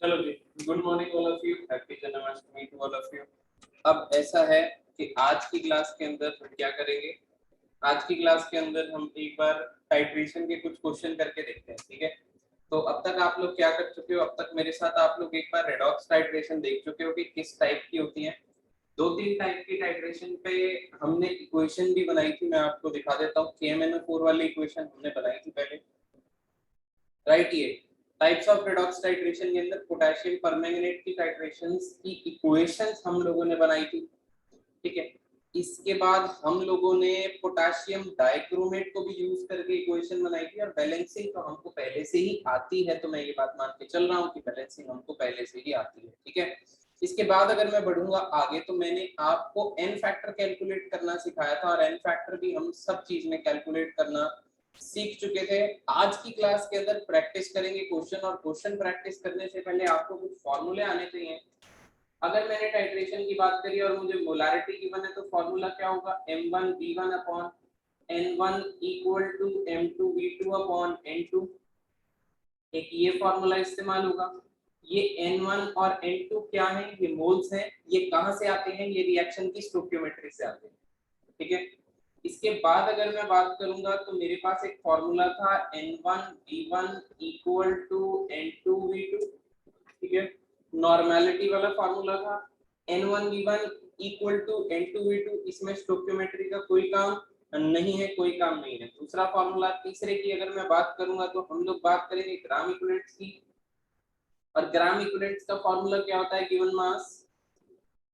चलो जी, good morning all of you, happy Janmashtami to all of you. अब ऐसा है कि आज की क्लास के अंदर हम क्या करेंगे, आज की क्लास के अंदर हम एक बार टाइट्रेशन के कुछ क्वेश्चन करके देखते हैं, ठीक है। तो अब तक आप लोग क्या कर चुके हो, अब तक मेरे साथ आप लोग एक बार रेडॉक्स टाइट्रेशन देख चुके हो कि किस टाइप की होती है। दो तीन टाइप की टाइट्रेशन पे हमने इक्वेशन भी बनाई थी, मैं आपको दिखा देता हूँ। KMnO4 वाली इक्वेशन हमने बनाई थी पहले, राइट। ये टाइप्स ऑफ रेडॉक्स टाइट्रेशन के अंदर पोटेशियम परमैंगनेट की टाइट्रेशंस की इक्वेशंस हम लोगों ने बनाई थी, ठीक है। इसके बाद हम लोगों ने पोटेशियम डाइक्रोमेट को भी यूज करके इक्वेशन बनाई थी, और बैलेंसिंग तो हमको पहले से ही आती है, तो मैं ये बात मान के चल रहा हूँ कि बैलेंसिंग हमको पहले से ही आती है, ठीक है। इसके बाद अगर मैं बढ़ूंगा आगे तो मैंने आपको एन फैक्टर कैलकुलेट करना सिखाया था, और एन फैक्टर भी हम सब चीज में कैलकुलेट करना सीख चुके थे। आज की क्लास के अंदर प्रैक्टिस करेंगे क्वेश्चन, और क्वेश्चन प्रैक्टिस करने से पहले आपको कुछ फॉर्मूले आने चाहिए। अगर मैंने टाइट्रेशन की बात करी और मुझे मोलारिटी गिवन है, तो फॉर्मूला क्या होगा, M1V1 upon N1 equal to M2V2 upon N2। एक ये फॉर्मूला इस्तेमाल होगा। ये N1 और N2 क्या है, ये मोल्स हैं। ये कहां से आते हैं, ये रिएक्शन की स्टोइकियोमेट्री से आते हैं, ठीक है। इसके बाद अगर मैं बात करूंगा तो मेरे पास एक फॉर्मूला था N1V1 इक्वल टू N2V2, ठीक है। नॉर्मेलिटी वाला फॉर्मूला था। N1V1 इक्वल टू N2V2, इसमें स्टोइकियोमेट्री का कोई काम नहीं है, कोई काम नहीं है। दूसरा फॉर्मूला, तीसरे की अगर मैं बात करूंगा तो हम लोग बात करेंगे ग्राम इक्विवेलेंट्स की, और ग्राम इक्विवेलेंट्स का फॉर्मूला क्या होता है, गिवन मास।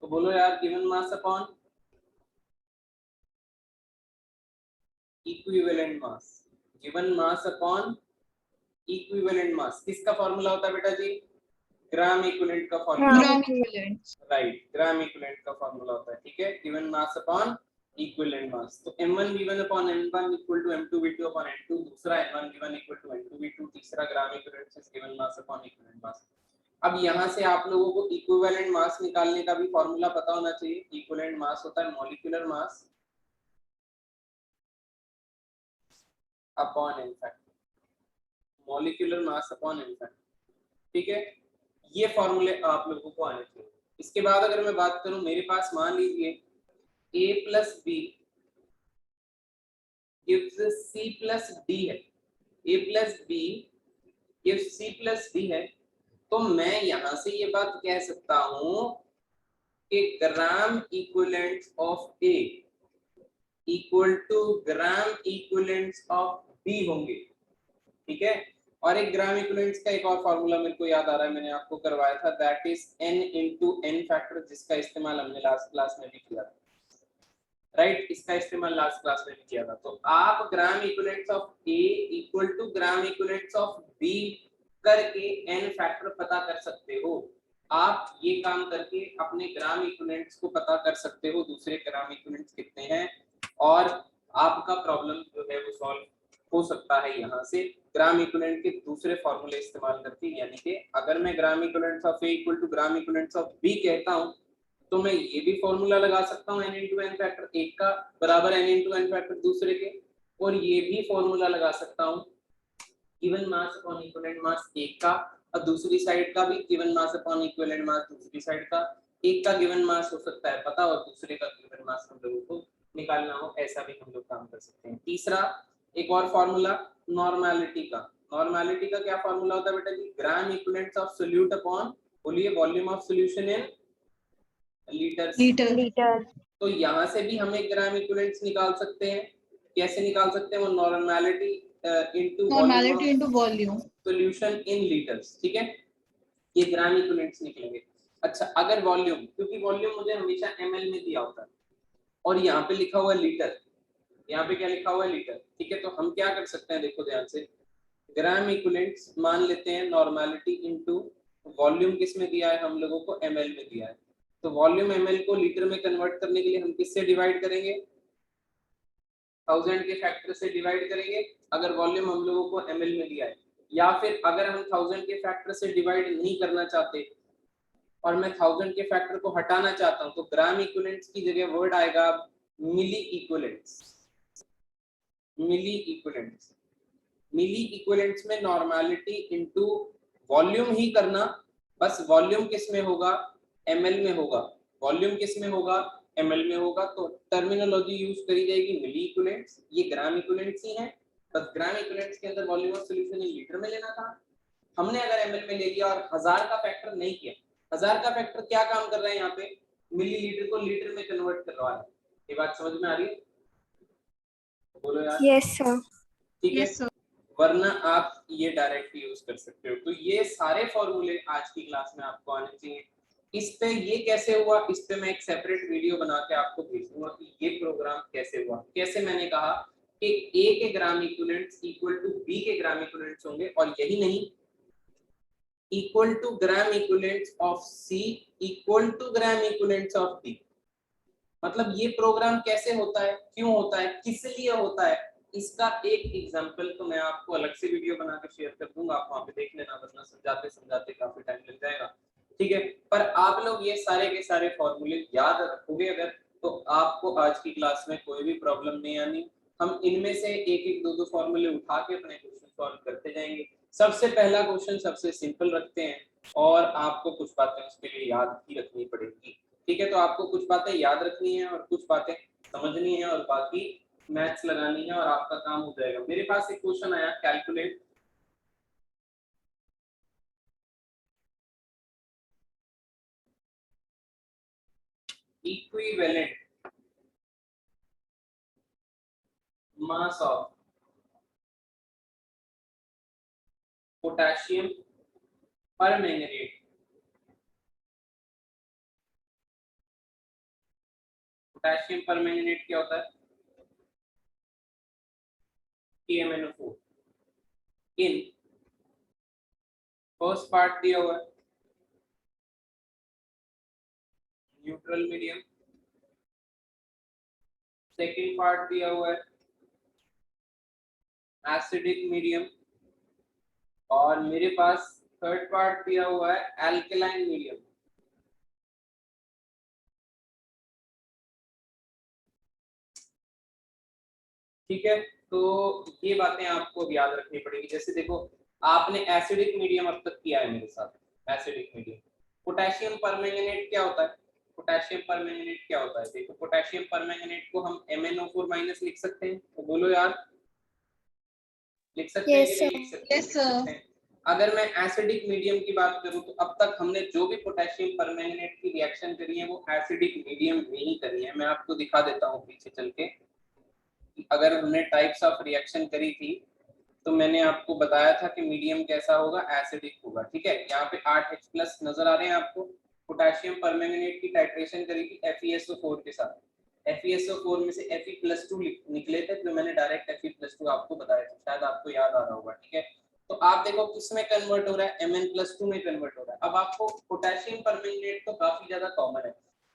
तो बोलो यार, गिवन मास अपॉन इक्विवेलेंट मास, गिवन मास अपॉन इक्विवेलेंट मास। किसका फॉर्मूला होता है बेटा जी, ग्राम इक्विवेलेंट का formula, gram equivalent. Right. Gram equivalent का फॉर्मूला होता है, ठीक है, गिवन मास अपॉन इक्विवेलेंट मास। तो M1V1 upon N1 equal to M2V2 upon N2, दूसरा N1V1 इक्वल टू N2V2, तीसरा ग्राम इक्विवेलेंट से गिवन मास अपॉन इक्विवेलेंट मास। अब यहाँ से आप लोगों को इक्विवेलेंट मास निकालने का भी फॉर्मूला पता होना चाहिए। इक्विवेलेंट मास होता है molecular mass upon N factor, molecular mass upon N factor, ठीक है। ये फॉर्मूले आप लोगों को आने चाहिए। इसके बाद अगर मैं बात करूं, मेरे पास मान लीजिए A plus B gives C plus D है, A plus B gives C plus D है, तो मैं यहां से ये बात कह सकता हूं कि gram equivalents of A equal to gram equivalents of B होंगे, ठीक है। और एक ग्राम इक्विवेलेंट्स का एक और फॉर्मूला मेरे को याद आ रहा है, मैंने आपको करवाया था, that is n into n factor, जिसका इस्तेमाल हमने लास्ट क्लास में भी किया था, राइट। इसका इस्तेमाल लास्ट क्लास में भी किया था। तो आप gram equivalents of A equal to gram equivalents of B करके n फैक्टर पता कर सकते हो। आप ये काम करके अपने ग्राम इक्विवेलेंट्स को पता कर सकते हो, दूसरे ग्राम इक्विवेलेंट्स कितने हैं, और आपका प्रॉब्लम जो है वो सॉल्व हो सकता है यहाँ से ग्राम इक्विवेलेंट के दूसरे फॉर्मूले इस्तेमाल करके। यानी कि अगर मैं gram equivalents of A equal to gram equivalents of B कहता हूँ, तो मैं ये भी फॉर्मूला लगा सकता हूँ n into n फैक्टर एक का बराबर n into n फैक्टर दूसरे के, और ये भी फॉर्मूला लगा सकता हूँ गिवन मास अपॉन इक्विवेलेंट मास एक का, और दूसरी साइड का भी गिवन मास अपॉन इक्विवेलेंट मास दूसरी साइड का। एक का गिवन मास हो सकता है पता, और दूसरे का गिवन मास हम लोगों को निकालना हो, ऐसा भी हम लोग काम कर सकते हैं। तीसरा एक और फॉर्मूला नॉर्मेलिटी का। नॉर्मेलिटी का क्या फॉर्मूला होता है बेटा जी, ग्राम इक्विवेलेंट्स ऑफ सोल्यूट अपॉन, बोलिए, volume of solution in litre. तो यहाँ से भी हम एक ग्राम इक्विवेलेंट्स निकाल सकते हैं। कैसे निकाल सकते हैं, वो normality into volume solution in litres, ठीक है। ये ग्राम इक्विवेलेंट्स निकलेंगे। अच्छा, अगर वॉल्यूम, क्योंकि वॉल्यूम मुझे हमेशा ml में दिया होता है, और यहाँ पे लिखा हुआ है लीटर, यहाँ पे क्या लिखा हुआ है, लीटर, ठीक है। तो हम क्या कर सकते हैं, देखो ध्यान से, ग्राम इक्विवेलेंट्स मान लेते हैं नॉर्मेलिटी इनटू वॉल्यूम, किस में दिया है हम लोगों को, ml में दिया है। तो वॉल्यूम ml को लीटर में कन्वर्ट करने के लिए हम किससे डिवाइड करेंगे, 1000 के फैक्टर से डिवाइड करेंगे, अगर वॉल्यूम हम लोगों को ml में दिया है। या फिर अगर हम 1000 के फैक्टर से डिवाइड नहीं करना चाहते और मैं 1000 के फैक्टर को हटाना चाहता हूं, तो ग्राम इक्विवेलेंट्स की जगह वर्ड आएगा मिली इक्विवेलेंट्स। मिली इक्विवेलेंट्स, मिली इक्विवेलेंट्स में नॉर्मेलिटी इनटू वॉल्यूम ही करना, बस वॉल्यूम किस में होगा, ml में होगा, वॉल्यूम किस में होगा, ml में होगा। तो टर्मिनोलॉजी यूज करी जाएगी मिली इक्विवेलेंट्स, ये ग्राम इक्विवेलेंट्स ही है, बस ग्राम इक्विवेलेंट्स के अंदर वॉल्यूम ऑफ सॉल्यूशन लीटर में लेना था। हमने अगर ml में ले लिया और 1000 का फैक्टर नहीं किया, 1000 का फैक्टर क्या काम कर रहा है यहाँ पे, मिलीलीटर को लीटर में कन्वर्ट करवा रहा है। ये बात समझ में आ रही है, बोलो यार। Yes sir. ठीक है, वरना आप ये डायरेक्ट यूज कर सकते हो। तो ये सारे फॉर्मूले आज की क्लास में आपको आने चाहिए। इस पे ये कैसे हुआ, इस पे मैं एक सेपरेट वीडियो बना के आपको भेज दूंगा कि ये प्रोग्राम कैसे हुआ। कैसे, मैंने कहा कि A के gram equivalents equal to B के ग्राम इक्विवेलेंट्स होंगे, और यही नहीं, equal to gram equivalents of C equal to gram equivalents of D। मतलब ये प्रोग्राम कैसे होता है, क्यों होता है, किस लिए होता है, इसका एक एग्जांपल तो मैं आपको अलग से वीडियो बना के शेयर कर दूंगा, आप वहां पे देख लेना, वरना समझाते समझाते काफी टाइम लग जाएगा। ठीक है, पर आप लोग ये सारे के सारे फॉर्मूले याद रखोगे अगर, तो आपको आज की क्लास में कोई भी प्रॉब्लम नहीं आनी। हम इनमें से एक एक दो फॉर्मूले उठा के अपने क्वेश्चन सॉल्व करते जाएंगे। सबसे पहला क्वेश्चन सबसे सिंपल रखते हैं, और आपको कुछ बातें उसके लिए याद ही रखनी पड़ेगी। ठीक है, तो आपको कुछ बातें याद रखनी है और कुछ बातें समझनी है, और बाकी मैथ्स लगानी है, और आपका काम हो जाएगा। मेरे पास एक क्वेश्चन आया, calculate equivalent mass of potassium पर मैंगनीज। पोटेशियम पर मैंगनीज क्या होता है, KMnO4। इन फर्स्ट पार्ट दिया हुआ है न्यूट्रल मीडियम, सेकंड पार्ट दिया हुआ है एसिडिक मीडियम, और मेरे पास थर्ड पार्ट दिया हुआ है एल्कलाइन मीडियम। ठीक है, तो ये बातें आपको याद रखनी पड़ेगी। जैसे देखो, आपने एसिडिक मीडियम अब तक किया है मेरे साथ, एसिडिक मीडियम। पोटेशियम परमैंगनेट क्या होता है, पोटेशियम परमैंगनेट क्या होता है, देखो पोटेशियम परमैंगनेट को हम MnO4- लिख सकते हैं, तो बोलो यार, लिख सकते हैं कि नहीं लिख सकते? लिख सकते हैं। अगर मैं एसिडिक मीडियम की बात करूं, तो अब तक हमने जो भी पोटेशियम परमैंगनेट की रिएक्शन करी है वो एसिडिक मीडियम में ही करी है। मैं आपको दिखा देता हूं पीछे चल के। अगर हमने टाइप्स ऑफ रिएक्शन करी थी, तो मैंने आपको बताया था कि मीडियम कैसा होगा, एसिडिक होगा। ठीक है, यहाँ पे 8H+ नजर आ रहे हैं आपको। पोटेशियम परमैंगनेट की टाइट्रेशन करी थी FeSO4 के साथ, FeSO4 में से Fe+2 निकले थे, तो मैंने डायरेक्ट Fe+2 आपको बताया था, शायद आपको याद आ रहा होगा। ठीक है, तो आप देखो किस में कन्वर्ट हो रहा है, Mn+2 में कन्वर्ट हो रहा है। अब आपको पोटेशियम परमैंगनेट तो काफी ज्यादा कॉमन है,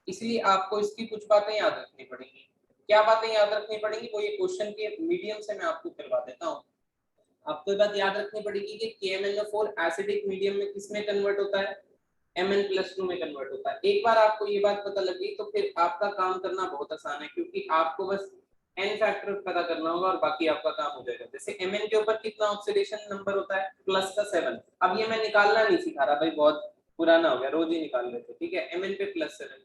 इसलिए आपको इसकी कुछ बातें याद रखनी पड़ेगी। क्या बातें याद रखनी पड़ेंगी, वो ये क्वेश्चन के मीडियम से मैं आपको करवा देता हूँ। आपको ये बात याद रखनी पड़ेगी कि KMnO4 एसिडिक मीडियम में किस में कन्वर्ट होता है, Mn+2 में कन्वर्ट होता है। एक बार आपको ये बात पता लग गई, तो फिर आपका काम करना बहुत आसान है, क्योंकि आपको बस n फैक्टर पता करना होगा और बाकी आपका काम हो जाएगा। जैसे Mn के ऊपर कितना ऑक्सीडेशन नंबर होता है, +7। अब ये मैं निकालना नहीं सिखा रहा भाई, बहुत पुराना हो गया, रोज ही निकाल लेते। ठीक है, Mn पे +7,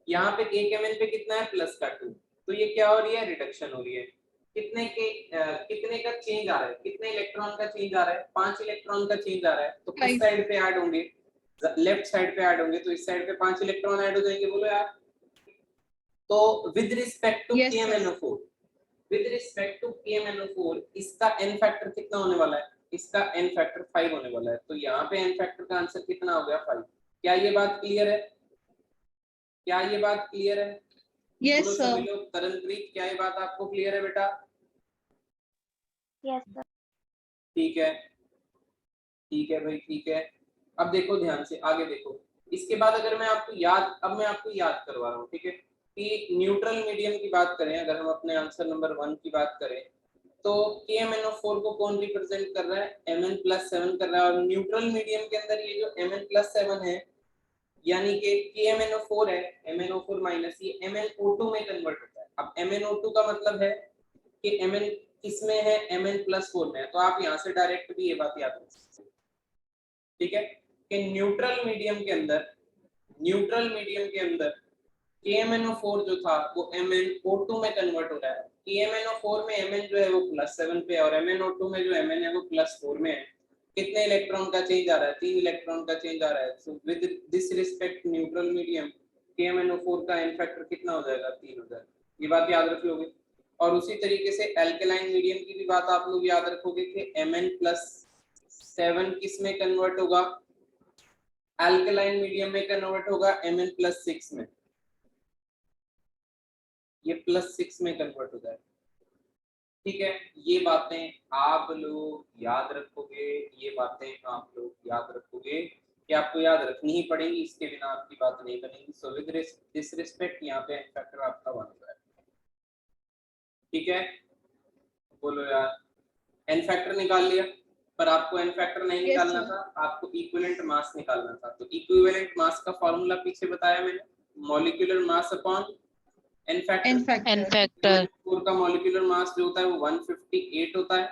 यहाँ पे एक Mn पे कितना है, +2, तो ये क्या हो रही है, रिडक्शन हो रही है। कितने का चेंज आ रहा है, कितने इलेक्ट्रॉन का चेंज आ रहा है, 5 इलेक्ट्रॉन का चेंज आ रहा है। तो किस साइड पे ऐड होंगे, लेफ्ट साइड पे ऐड होंगे, तो इस साइड पे 5 इलेक्ट्रॉन ऐड हो जाएंगे, बोलो यार। तो with respect to KMnO4, with respect to KMnO4 इसका n फैक्टर कितना होने वाला है, इसका n फैक्टर 5 होने वाला है। तो यहाँ पे n फैक्टर का आंसर कितना हो गया, 5। क्या ये बात क्लियर है, क्या ये बात क्लियर है? यस बोलो सर। सभी लोग, तरनप्रीत क्या ये बात आपको क्लियर है बेटा? Yes sir. ठीक है, ठीक है भाई, ठीक है। अब देखो ध्यान से, आगे देखो। इसके बाद अगर मैं आपको याद, अब मैं आपको याद करवा रहा हूँ, ठीक है, कि न्यूट्रल मीडियम की बात करें, अगर हम अपने आंसर नंबर 1 की बात करें, तो KMnO4 को कौन रिप्रेजेंट कर रहा है, Mn+7 कर रहा है। और न्यूट्रल मीडियम के अंदर ये जो Mn+7 है, यानी कि KMnO4 है, MnO4- ये MnO2 में कन्वर्ट होता है। अब MnO2 का मतलब है कि Mn किसमें है, Mn+4 में है। तो आप यहाँ से डायरेक्ट भी ये बात याद रख सकते हैं। ठीक है, कि न्यूट्रल मीडियम के अंदर KMnO4 जो था वो MnO2 में कन्वर्ट हो रहा है। KMnO4 में Mn जो है वो +7 पे है और MnO2 में जो Mn है वो +4 में है। कितने इलेक्ट्रॉन का चेंज आ रहा है? 3 इलेक्ट्रॉन का चेंज आ रहा है। So with this respect neutral medium KMnO4 का n फैक्टर कितना हो जाएगा? 3 हो जाएगा। ये बात याद रख लोगे। और उसी तरीके से एल्केलाइन मीडियम की भी बात आप लोग याद रखोगे कि Mn+7 किस में कन्वर्ट होगा? एल्केलाइन मीडियम में कन्वर्ट होगा Mn+6 में। ये +6 में कन्वर्ट हो जाएगा। ठीक है, ये बातें आप लोग याद रखोगे, ये बातें आप लोग याद रखोगे कि आपको याद रखनी ही पड़ेंगी, इसके बिना आपकी बात नहीं बनेगी। सो विद दिस रिस्पेक्ट यहाँ पे n फैक्टर आपका 1 हो जाएगा। ठीक है, बोलो यार, n फैक्टर निकाल लिया, पर आपको n फैक्टर नहीं निकालना था, आपको इक्विवेलेंट मास निकालना था। तो इक्विवेलेंट मास का फॉर्मूला पीछे बताया मैंने, molecular mass upon n factor. 4 का मॉलिक्यूलर मास जो होता है वो 158 होता है।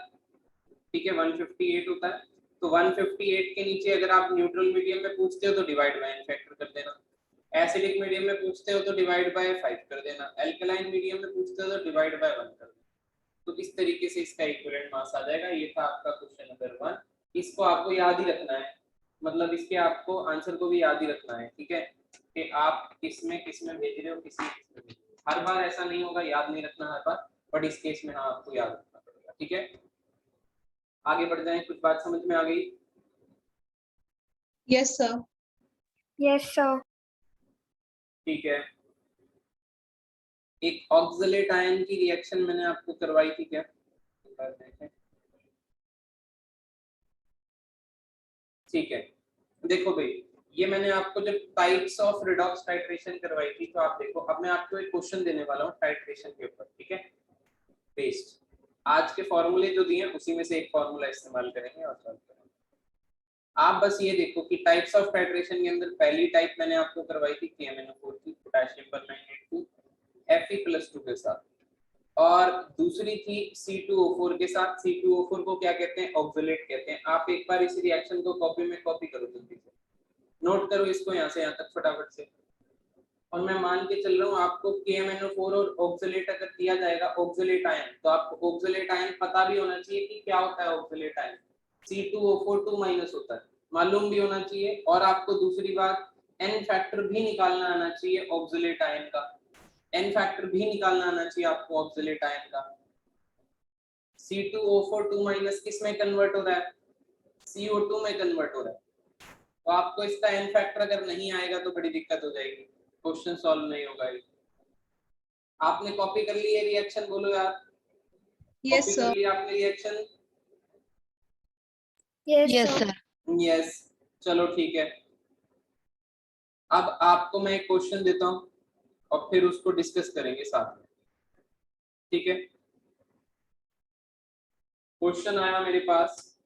ठीक है, 158 होता है। तो 158 के नीचे अगर आप न्यूट्रल मीडियम में पूछते हो तो डिवाइड बाय n फैक्टर कर देना, एसिडिक मीडियम में पूछते हो तो डिवाइड बाय 5 कर देना, एल्कलाइन मीडियम में पूछते हो तो डिवाइड बाय 1 कर देना। तो इस तरीके से इसका इक्विवेलेंट मास आ जाएगा। ये था आपका क्वेश्चन नंबर 1। इसको आपको याद ही रखना है, मतलब इसके आपको आंसर को भी याद ही रखना है। ठीक है, कि आप किसमें भेज रहे हो, किसमें भेज रहे हो। हर बार ऐसा नहीं होगा, याद नहीं रखना हर बार, बट इस केस में हाँ आपको याद रखना पड़ेगा। ठीक है, आगे बढ़ जाएं। कुछ बात समझ में आ गई? Yes sir. Yes sir. ठीक है, एक ऑक्सलेट आयन की रिएक्शन मैंने आपको करवाई थी क्या? ठीक है, देखो भाई, ये मैंने आपको जब टाइप्स ऑफ रिडॉक्स टाइट्रेशन करवाई थी, तो आप देखो, अब मैं आपको एक क्वेश्चन देने वाला हूँ टाइट्रेशन के ऊपर। ठीक है, बेस्ड आज के फॉर्मूले जो दिए उसी में से एक फॉर्मूला इस्तेमाल करेंगे और सॉल्व करेंगे। आप बस ये देखो कि टाइप्स ऑफ टाइट्रेशन के अंदर पहली टाइप मैंने आपको करवाई थी KMnO4 की, पोटेशियम परमैंगनेट 2 Fe+2 के साथ, और दूसरी थी C2O4 के साथ। C2O4 को क्या कहते हैं? ऑक्सलेट कहते हैं। आप एक बार इस रिएक्शन को कॉपी करो, जल्दी से नोट करो इसको यहाँ से यहाँ तक फटाफट से। और मैं मान के चल रहा हूँ आपको KMnO4 और ऑक्सलेट अगर दिया जाएगा ऑक्सलेट आयन, तो आपको ऑक्सलेट आयन पता भी होना चाहिए कि क्या होता है ऑक्सलेट आयन। C2O4 2- होता है, मालूम भी होना चाहिए। और आपको दूसरी बात, n फैक्टर भी निकालना आना चाहिए ऑक्सलेट आयन का, n फैक्टर भी निकालना आना चाहिए आपको ऑक्सलेट आयन का। C2O4 2- किस में कन्वर्ट हो रहा है? CO2 में कन्वर्ट हो रहा है। तो आपको इसका n फैक्टर अगर नहीं आएगा तो बड़ी दिक्कत हो जाएगी, क्वेश्चन सॉल्व नहीं होगा। आपने कॉपी कर ली है रिएक्शन? बोलो यार, यस कॉपी कर सर। लिया आपने रिएक्शन? Yes sir. यस, चलो ठीक है। अब आपको मैं एक क्वेश्चन देता हूं और फिर उसको डिस्कस करेंगे साथ में। ठीक है, क्वेश्चन आया मेरे पास,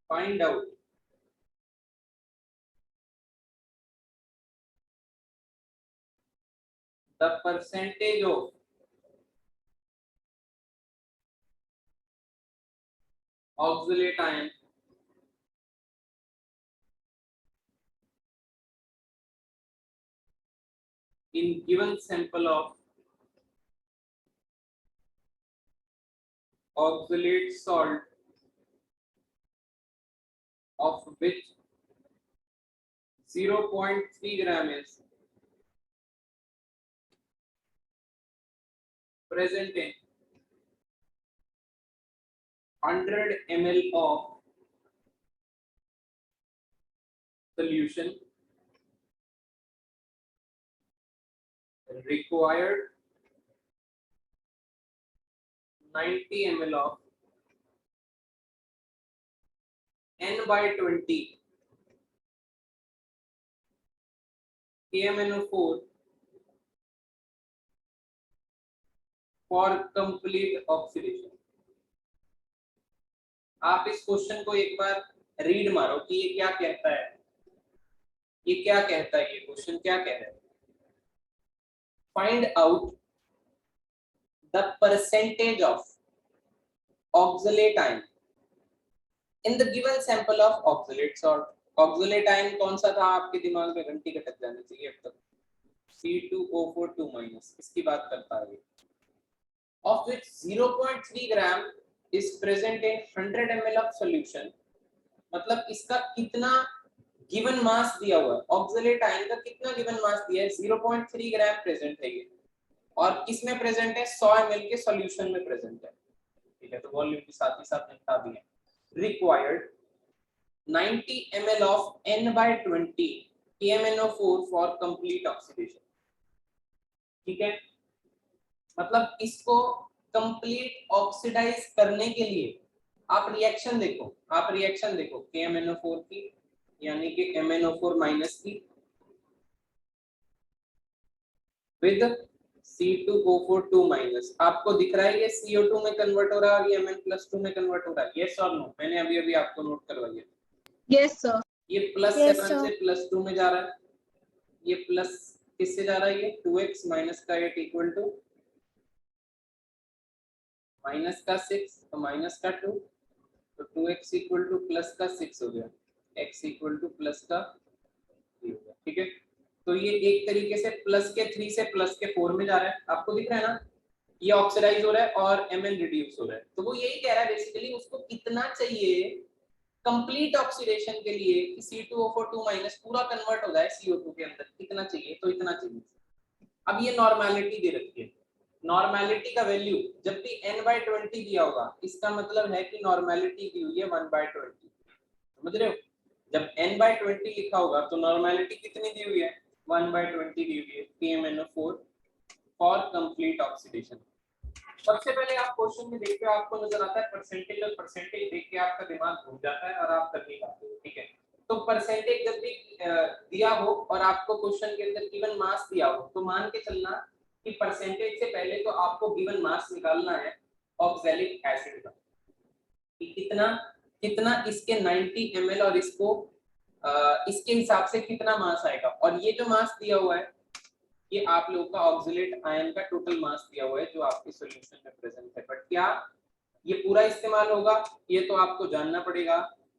find out the percentage of oxalate ion in given sample of oxalate salt of which 0.3 gram is present in 100 ml of solution required 90 ml of N/20 KMnO4 for complete oxidation। आप इस question को एक बार read मारो कि ये क्या कहता है, ये क्या कहता है, ये क्वेश्चन क्या कह रहा है। Find out the percentage of oxalate ion in the given sample of oxalate salt। Oxalate ion कौन सा था आपके दिमाग में, घंटी कटक जानी चाहिए अब तक, C2O4 इसकी बात करता है, of which 0.3 gram is present in 100 ml of solution। मतलब इसका कितना गिवन मास दिया हुआ है, ऑक्सलेट आयन का कितना गिवन मास दिया है, 0.3 ग्राम प्रेजेंट है ये, और किसमें प्रेजेंट है, 100 ml के सॉल्यूशन में प्रेजेंट है, ठीक है। तो वॉल्यूम के साथ ही साथ निपटा भी है। Required 90 ml of N/20 KMnO4 for complete oxidation, ठीक है। मतलब इसको कंप्लीट ऑक्सीडाइज करने के लिए आप रिएक्शन देखो, KMnO4 की यानी कि MnO4 माइनस की विद C2O4 माइनस, आपको दिख रहा है ये CO2 में कन्वर्ट हो रहा है और ये Mn+2 में कन्वर्ट हो रहा है, यस और नो, मैंने अभी आपको नोट करवाई है। Yes sir. ये +7 से +2 में जा रहा है, ये प्लस किससे जा रहा है, ये 2x माइनस का 8 इक्वल टू माइनस का 6, तो माइनस का 2, तो 2x इक्वल टू प्लस का 6 हो गया, x इक्वल टू प्लस का 3 हो गया, ठीक है। तो ये एक तरीके से प्लस के 3 से प्लस के 4 में जा रहा है, आपको दिख रहा है ना, ये ऑक्सीडाइज हो रहा है और Mn रिड्यूस हो रहा है। तो वो यही कह रहा है बेसिकली उसको कितना चाहिए कंप्लीट ऑक्सीडेशन के लिए कि C2O4 पूरा कन्वर्ट हो जाए CO2 के अंदर, कितना चाहिए, तो इतना चाहिए। अब ये नॉर्मेलिटी दे रखी है, नॉर्मेलिटी का वैल्यू जब भी N/20 दिया होगा इसका मतलब है कि नॉर्मेलिटी दी हुई है 1/20, समझ रहे हो। जब N/20 लिखा होगा तो नॉर्मेलिटी कितनी दी हुई है, 1/20 दी हुई है KMnO4 फॉर कंप्लीट ऑक्सीडेशन। सबसे पहले आप क्वेश्चन में देखते हो, आपको नजर आता है परसेंटेज, और परसेंटेज देख के आपका दिमाग घूम जाता है और आप कर नहीं पाते हो, ठीक है। तो परसेंटेज जब भी दिया हो और आपको क्वेश्चन के अंदर गिवन मास दिया हो तो मान के चलना कि परसेंटेज से पहले तो आपको गिवन मास निकालना है ऑक्सैलिक एसिड का, कि कितना कितना इसके 90 ml और इसको इसके हिसाब से कितना मास आएगा। और ये जो मास दिया हुआ है ये आप लोगों का ऑक्सलेट आयन का टोटल मास दिया हुआ है जो आपके सॉल्यूशन में प्रेजेंट है। बट क्या ये पूरा इस्तेमाल होगा, ये तो आपको जानना पड़ेगा,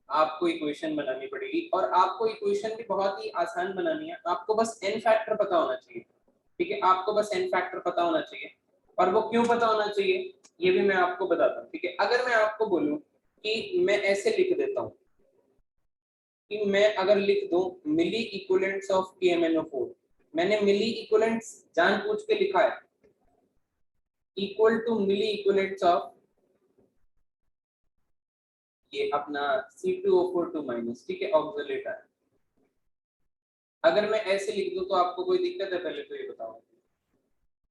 आपको इक्वेशन बनानी पड़ेगी, और आपको इक्वेशन भी बहुत ही आसान बनानी है, आपको बस n फैक्टर पता होना चाहिए, ठीक है। आपको बस n फैक्टर पता होना चाहिए, और वो क्यों पता होना चाहिए ये भी मैं आपको बताता हूँ, ठीक है। अगर मैं आपको बोलूं कि मैं ऐसे लिख देता हूँ कि मैं अगर लिख दूं मिली इक्विवेलेंट्स ऑफ KMnO4, मैंने मिली इक्विवेलेंट्स जानबूझ के लिखा है, equal to milliequivalents of ये अपना C2O4 ठीक है, ऑक्सलेट है। अगर मैं ऐसे लिख दूं तो आपको कोई दिक्कत है, पहले तो ये बताओ।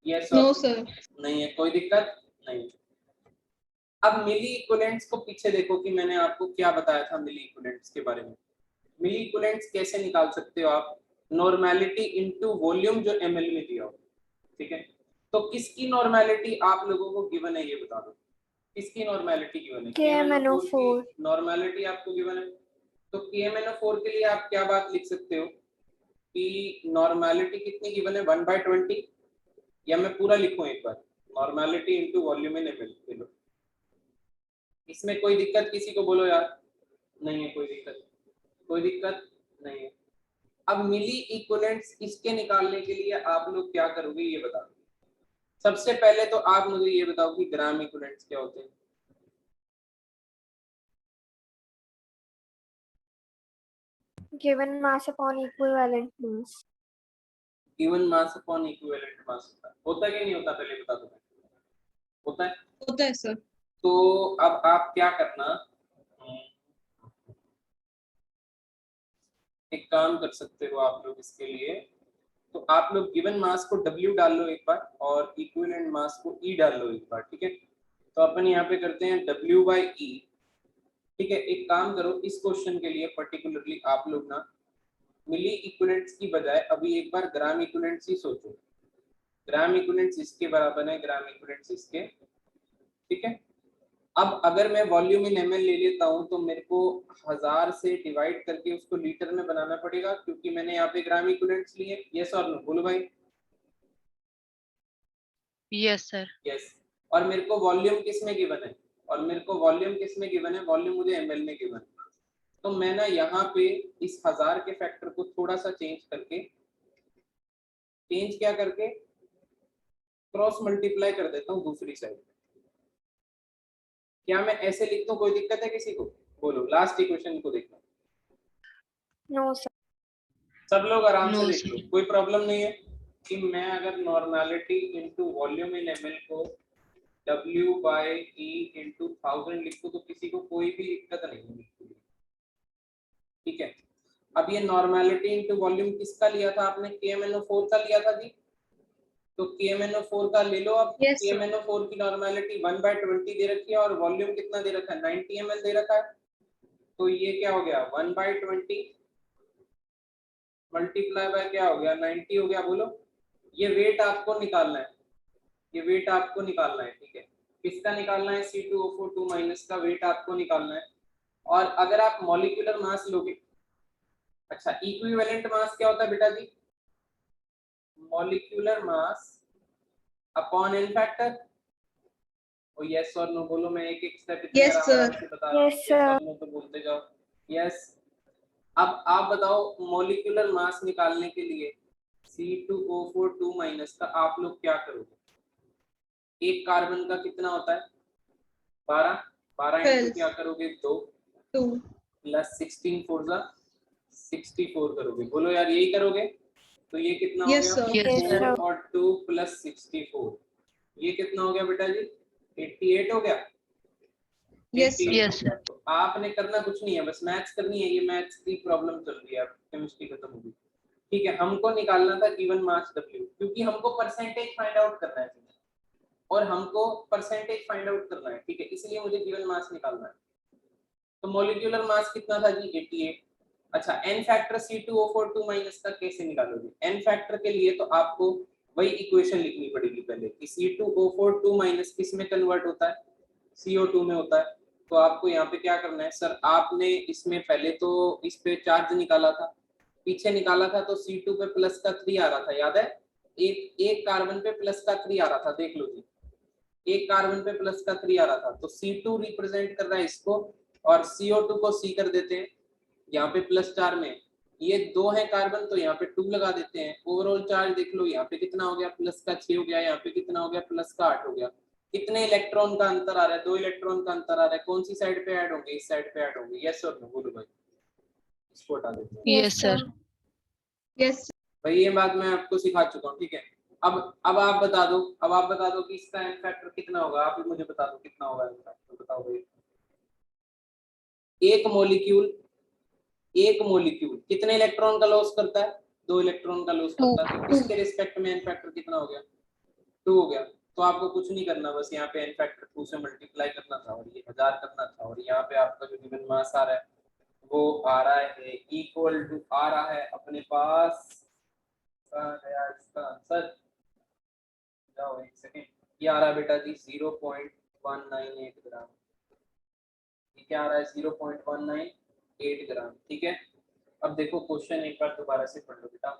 Yes no sir. नहीं है, कोई दिक्कत नहीं। अब मिली इक्विवेलेंट्स को पीछे देखो कि मैंने आपको क्या बताया था मिली इक्विवेलेंट्स के बारे में। मिली इक्विवेलेंट्स कैसे निकाल सकते हो आप, नॉर्मेलिटी इनटू वॉल्यूम जो ml में दिया हो, ठीक है। तो किसकी नॉर्मेलिटी आप लोगों को गिवन है ये बता दो, किसकी नॉर्मेलिटी गिवन है, KMnO4 नॉर्मेलिटी आपको गिवन है। तो KMnO4 के लिए आप क्या बात लिख सकते हो कि नॉर्मेलिटी कितनी गिवन है, 1/20, या मैं पूरा लिखूं एक बार, normality into volume in ml। इसमें कोई दिक्कत किसी को बोलो यार, नहीं है कोई दिक्कत, कोई दिक्कत नहीं है। अब मिली इक्विवेलेंट्स इसके निकालने के लिए आप लोग क्या करोगे ये बताओ। सबसे पहले तो आप मुझे ये बताओ कि ग्राम इक्विवेलेंट्स क्या होते हैं। given mass upon equivalent mass। Given mass upon equivalent mass होता है कि नहीं होता, पहले बता दो। होता है, होता है सर। तो अब आप क्या करना, एक काम कर सकते हो आप लोग इसके लिए, तो आप लोग गिवन मास को W डाल लो एक बार और इक्विवेलेंट मास को E डाल लो एक बार, ठीक है। तो अपन यहाँ पे करते हैं W/E, ठीक है। एक काम करो इस क्वेश्चन के लिए पर्टिकुलरली आप लोग ना मिली इक्विवेलेंट्स की बजाय अभी एक बार ग्राम इक्विवेलेंट्स ही सोचो, ग्राम इक्विवेलेंट्स इसके बराबर है, ग्राम इक्विवेलेंट्स इसके, ठीक है। अब अगर मैं वॉल्यूम इन ml ले लेता हूं तो मेरे को 1000 से डिवाइड करके उसको लीटर में बनाना पड़ेगा, क्योंकि मैंने यहाँ पे ग्राम इक्विवेलेंट्स लिए। यस और नो बोलो भाई। Yes sir. यस। और मेरे को वॉल्यूम किस में गिवन है, और मेरे को वॉल्यूम किस में गिवन है, वॉल्यूम मुझे ml में गिवन है, तो मैं ना यहाँ पे इस 1000 के फैक्टर को थोड़ा सा चेंज क्या करके क्रॉस मल्टीप्लाई कर देता हूँ दूसरी साइड। क्या मैं ऐसे लिखता हूँ, कोई दिक्कत है किसी को? बोलो, लास्ट इक्वेशन को देखना। No, sir. सब लोग आराम से No, देख लो, कोई प्रॉब्लम नहीं है कि मैं अगर normality into volume in ml को W by E into 1000 लिखूं तो किसी को कोई भी दिक्कत नहीं है। ठीक है, अब ये नॉर्मेलिटी इनटू वॉल्यूम किसका लिया था आपने? KMnO4 का लिया था जी। तो KMnO4 का ले लो। अब Yes, sir. KMnO4 की नॉर्मेलिटी 1/20 दे रखी है और वॉल्यूम कितना दे रखा है? 90 ml दे रखा है। तो ये क्या हो गया? 1/20 मल्टीप्लाई बाय क्या हो गया? 90 हो गया। बोलो, ये वेट आपको निकालना है, ये वेट आपको निकालना है। ठीक है, किसका निकालना है? C2O4 माइनस का वेट आपको निकालना है। और अगर आप मॉलिक्यूलर मास लोगे, अच्छा इक्विवेलेंट मास क्या होता है बेटा जी? Molecular mass upon N factor. और यस और नो बोलो, मैं एक एक स्टेप इतने Yes, आराम sir. से बता रहा हूँ। Yes, yes sir. और नो तो बोलते जाओ। यस, अब आप बताओ मॉलिक्यूलर मास निकालने के लिए C2O4 माइनस का आप लोग क्या करोगे? एक कार्बन का कितना होता है? 12 12 इंटू 12. क्या करोगे? 2 2. प्लस 16 4 जा 64 करोगे। बोलो यार, यही करोगे? तो ये कितना हो Yes, गया? sir. Yes, 4 sir. और 2 प्लस 64, ये कितना हो गया बेटा जी? 88 हो गया। Yes, sir. 88 Yes, हो गया। तो आपने करना कुछ नहीं है, बस मैथ्स करनी है। ये मैथ्स की प्रॉब्लम चल रही है, केमिस्ट्री खत्म होगी। ठीक है, हमको निकालना था गिवन मास W, क्योंकि हमको परसेंटेज फाइंड आउट करना है और हमको परसेंटेज फाइंड आउट करना है। ठीक है, इसलिए मुझे गिवन मास निकालना है। तो मॉलिक्यूलर मास कितना था जी? 88। अच्छा, n फैक्टर C2O4 माइनस का कैसे निकालोगे? n फैक्टर के लिए तो आपको वही इक्वेशन लिखनी पड़ेगी पहले कि C2O4 माइनस किस में कन्वर्ट होता है? CO2 में होता है। तो आपको यहाँ पे क्या करना है? सर आपने इसमें पहले तो इस पे चार्ज निकाला था, पीछे निकाला था, तो C2 पे प्लस का 3 आ रहा था, याद है? एक कार्बन पे प्लस का 3 आ रहा था, देख लो जी, एक कार्बन पे प्लस का 3 आ रहा था। तो C2 रिप्रेजेंट कर रहा है इसको और CO2 को C कर देते हैं, यहाँ पे +4 में। ये 2 है कार्बन, तो यहाँ पे 2 लगा देते हैं। ओवरऑल चार्ज देख लो, यहाँ पे कितना हो गया? प्लस का 6 हो गया, यहाँ पे कितना हो गया? प्लस का 8 हो गया। कितने इलेक्ट्रॉन का अंतर आ रहा है? 2 इलेक्ट्रॉन का अंतर आ रहा है। कौन सी साइड पे ऐड होंगे? इस साइड पे ऐड होंगे। यस और नो बोलो भाई, इसको हटा देते हैं। Yes, Yes, sir. Yes. भाई ये बात मैं आपको सिखा चुका हूँ। ठीक है, अब आप बता दो, कि इसका एन फैक्टर कितना होगा? आप ही मुझे बता दो कितना होगा एन फैक्टर, बताओ भाई। एक मॉलिक्यूल कितने इलेक्ट्रॉन का लॉस करता है? 2 इलेक्ट्रॉन का लॉस करता है। तो इसके रिस्पेक्ट में एन फैक्टर कितना हो गया? 2 हो गया। तो आपको कुछ नहीं करना, बस यहाँ पे एन फैक्टर 2 से मल्टीप्लाई करना था और ये 1000 करना था। और यहाँ पे आपका जो गिवन मास आ रहा है वो आ रहा है इक्वल टू, आ रहा है अपने पास इसका आंसर, जाओ एक सेकेंड, ये आ रहा है बेटा जी 0.198 ग्राम। ये क्या आ रहा है? 0.198 ग्राम। ठीक है, अब देखो क्वेश्चन एक बार दोबारा से पढ़ लो बेटा।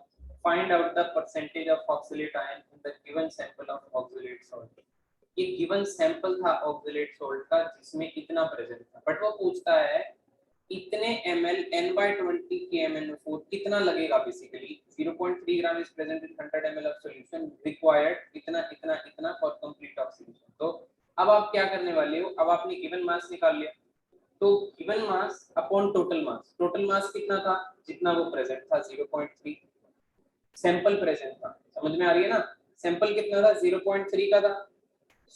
Find out the percentage of oxalate ion in the given sample of oxalate salt. ये गिवन सैंपल था ऑक्सलेट सॉल्ट का जिसमें इतना प्रेजेंट था, बट वो पूछता है इतने ml n/20 KMnO4 कितना लगेगा? Basically 0.3 gram is present in 100 ml of solution required इतना इतना इतना फॉर कंप्लीट ऑक्सीडेशन। तो अब आप क्या करने वाले हो? अब आपने गिवन मास निकाल लिया, तो given mass upon total mass, total mass कितना था? जितना वो प्रेजेंट था 0.3, सैंपल प्रेजेंट था। समझ में आ रही है ना? सैंपल कितना था? 0.3 का था।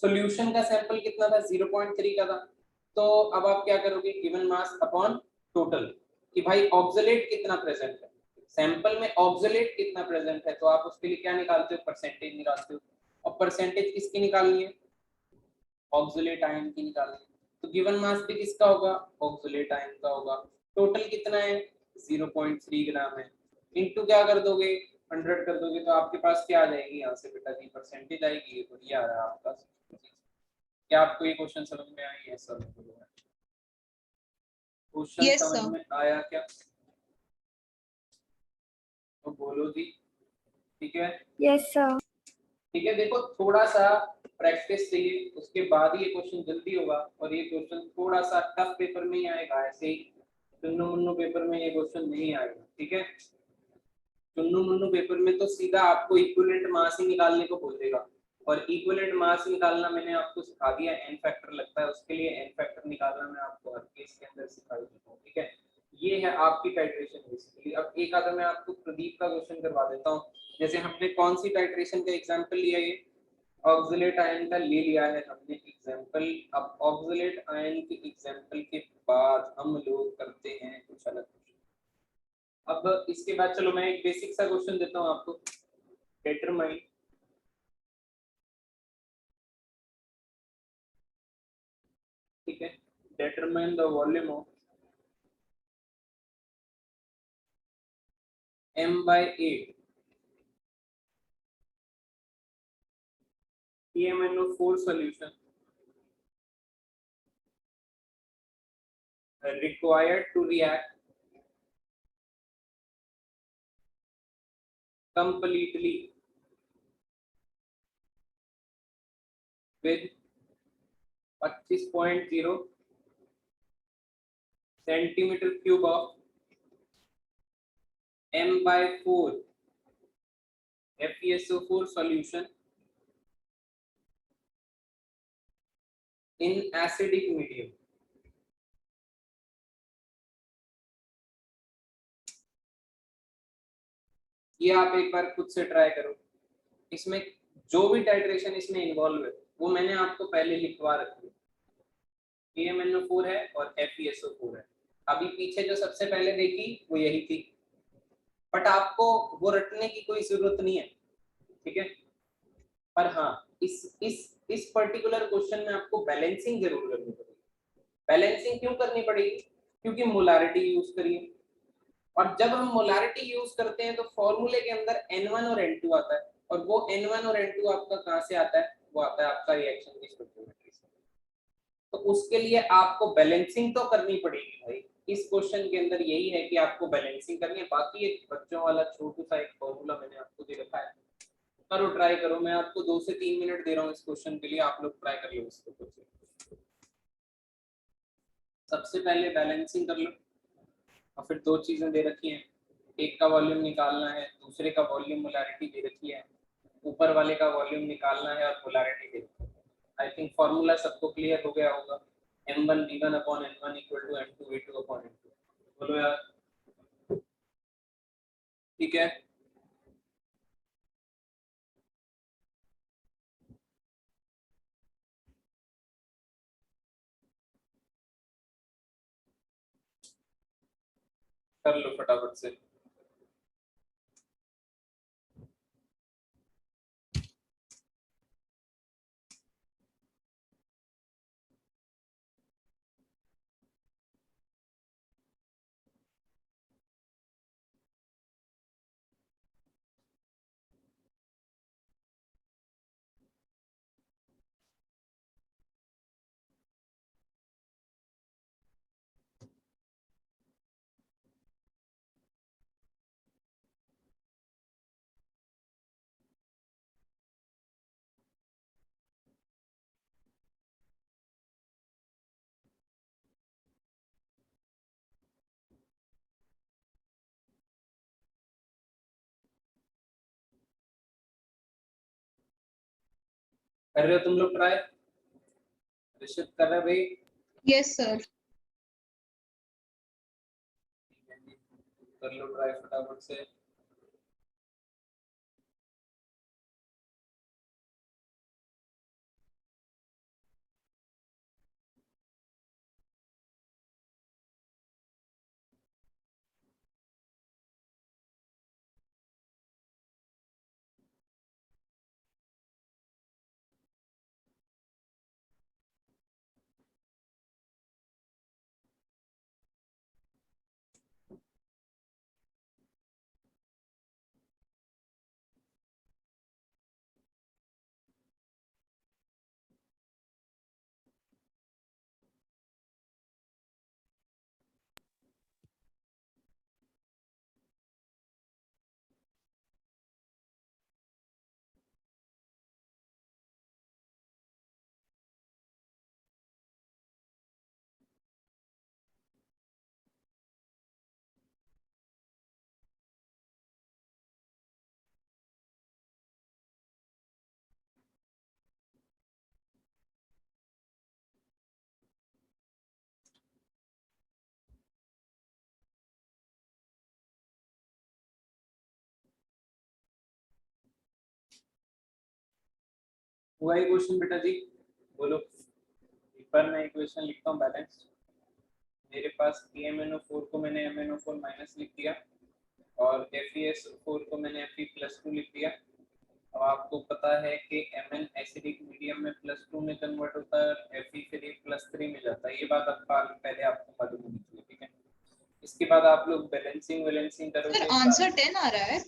सॉल्यूशन का सैंपल कितना था? 0.3 का था। तो अब आप क्या करोगे? गिवन मास अपॉन टोटल, कि भाई ऑक्सलेट कितना प्रेजेंट है, सैंपल में ऑक्सलेट कितना प्रेजेंट है। तो आप उसके लिए क्या निकालते हो? परसेंटेज निकालते हो। और परसेंटेज किसकी निकालनी है? ऑक्सलेट आयन की निकालनी है। तो गिवन मास भी किसका होगा? ऑक्सलेट आयन का होगा। टोटल कितना है? 0.3 ग्राम है। इनटू क्या कर दोगे? 100 कर दोगे, तो आपके पास क्या आ जाएगी यहाँ से बेटा जी? परसेंटेज आएगी। तो ये आ रहा है आपका। क्या आपको ये क्वेश्चन समझ में आया? है सर, क्वेश्चन Yes, समझ sir. में आया क्या? तो बोलो जी। ठीक है, Yes, sir. ठीक है। देखो थोड़ा सा प्रैक्टिस चाहिए, उसके बाद ये क्वेश्चन जल्दी होगा और ये क्वेश्चन थोड़ा सा टफ पेपर में ही आएगा। ऐसे ही चुन्नू मुन्नू पेपर में ये क्वेश्चन नहीं आएगा, ठीक है। चुन्नू मुन्नू पेपर में तो सीधा आपको इक्विवेलेंट मास ही निकालने को बोलेगा, और इक्विवेलेंट मास निकालना मैंने आपको सिखा दिया, एन फैक्टर लगता है उसके लिए, एन फैक्टर निकालना मैं आपको हर केस के अंदर सिखा देता हूँ, ठीक है। ये है आपकी टाइट्रेशन बेसिकली। अब एक आधा मैं आपको प्रदीप का क्वेश्चन करवा देता हूँ। जैसे हमने कौन सी टाइट्रेशन का एग्जाम्पल लिया, ये ऑक्सलेट आयन का ले लिया है हमने एग्जाम्पल। अब ऑक्सलेट आयन के एग्जाम्पल के बाद हम लोग करते हैं कुछ अलग। अब इसके बाद चलो मैं एक बेसिक सा क्वेश्चन देता हूँ आपको। डिटरमाइन ठीक है, determine the volume of m/8 PMNO4 solution required to react completely with 25.0 centimeter cube of m/4 FeSO4 solution in acidic medium। ये आप एक बार खुद से ट्राई करो। इसमें जो भी टाइट्रेशन इसमें इन्वॉल्व है वो मैंने आपको पहले लिखवा रखी है। PMNO4 है और FeSO4 है। अभी पीछे जो सबसे पहले देखी वो यही थी, बट आपको वो रटने की कोई जरूरत नहीं है, ठीक है। पर हाँ, इस पर्टिकुलर क्वेश्चन में आपको बैलेंसिंग जरूर करनी पड़ेगी। बैलेंसिंग क्यों करनी पड़ेगी? क्योंकि मोलारिटी यूज करिए, और जब हम मोलारिटी यूज करते हैं तो फॉर्मूले के अंदर N1 और N2 आता है, और वो N1 और N2 आपका कहाँ से आता है? वो आता है आपका रिएक्शन की स्टोइकियोमेट्री से। तो उसके लिए आपको बैलेंसिंग तो करनी पड़ेगी भाई। इस क्वेश्चन के अंदर यही है कि आपको बैलेंसिंग करनी है। बाकी एक बच्चों वाला छोटू सा एक फॉर्मूला मैंने आपको दे रखा है, करो ट्राई करो। मैं आपको 2 से 3 मिनट दे रहा हूँ इस क्वेश्चन के लिए, आप लोग ट्राई कर लो इसको खुद से। सबसे पहले बैलेंसिंग कर लो, और फिर दो चीजें दे रखी हैं, एक का वॉल्यूम निकालना है, दूसरे का वॉल्यूम मोलारिटी दे रखी है, ऊपर वाले का वॉल्यूम निकालना है और मोलारिटी दे रखी है। आई थिंक फॉर्मूला सबको क्लियर हो गया होगा। m1v1/n1 = m2v2/n2। बोलो यार, ठीक है। कर लो फटाफट से। कर रहे हो तुम लोग ट्राई? ऋषभ कर रहा है भाई? Yes, sir. कर लो ट्राई फटाफट से। हुआ ये क्वेश्चन बेटा जी? बोलो। एक बार मैं इक्वेशन लिखता हूँ बैलेंस। मेरे पास KMnO4 को मैंने MnO4 माइनस लिख दिया और FeSO4 को मैंने Fe+2 लिख दिया। अब आपको पता है कि Mn एसिडिक मीडियम में +2 में कन्वर्ट होता है और Fe फिर +3 में जाता है। ये बात पहले आपको मालूम होनी चाहिए, ठीक है? इसके बाद आप लोग बैलेंसिंग करोगे। सर आंसर 10 आ रहा है।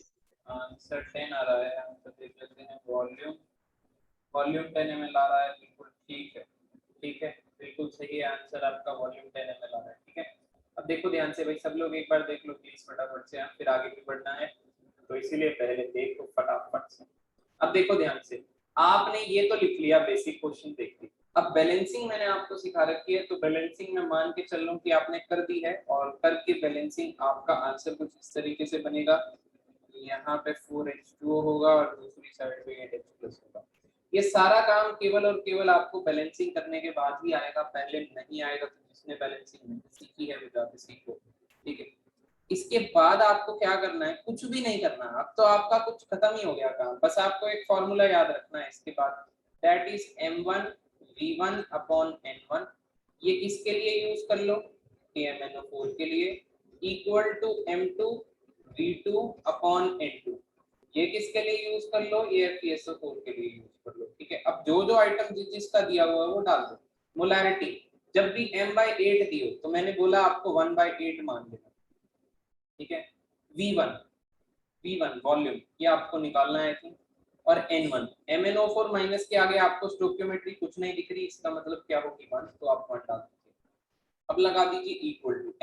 आंसर 10 आ रहा है। आंसर देख लेते हैं। वॉल्यूम 10 ml आ रहा है। बिल्कुल ठीक है, ठीक है, बिल्कुल सही है आंसर आपका। वॉल्यूम 10 ml आ रहा है, ठीक है? अब देखो ध्यान से भाई, सब लोग एक बार देख लो प्लीज फटाफट से, फिर आगे भी बढ़ना है तो इसीलिए पहले देखो फटाफट से। अब देखो ध्यान से, आपने ये तो लिख लिया, बेसिक क्वेश्चन देख ली। अब बैलेंसिंग मैंने आपको सिखा रखी है, तो बैलेंसिंग में मान के चल लूं कि आपने कर दी है और करके बैलेंसिंग आपका आंसर कुछ इस तरीके से बनेगा। यहाँ पे 4H2O होगा और दूसरी साइड पे 8H+ होगा। ये सारा काम केवल और केवल आपको बैलेंसिंग करने के बाद ही आएगा, पहले नहीं आएगा। तो जिसने बैलेंसिंग नहीं सीखी है विद्यार्थी सीखो, ठीक है? इसके बाद आपको क्या करना है? कुछ भी नहीं करना। अब तो आपका कुछ खत्म ही हो गया काम। बस आपको एक फॉर्मूला याद रखना है इसके बाद, that is M1 V1 upon N1। ये किसके लिए यूज कर लो? KMnO4 के लिए, equal to M2 V2 upon N2। ये किसके लिए यूज कर लो? ये FeSO4 के लिए यूज कर लो, ठीक है? अब जो जो आइटम जिसका दिया हुआ है वो डाल दो। मोलारिटी जब भी M/8 दियो तो मैंने बोला आपको 1/8 मान लेना, ठीक है? V1 वॉल्यूम ये आपको निकालना है थी। और N1 MnO4 माइनस के आगे आपको स्टोइकियोमेट्री कुछ नहीं दिख रही, इसका मतलब क्या होगी 1, तो आप 1 डाल दीजिए। अब लगा दीजिए इक्वल टू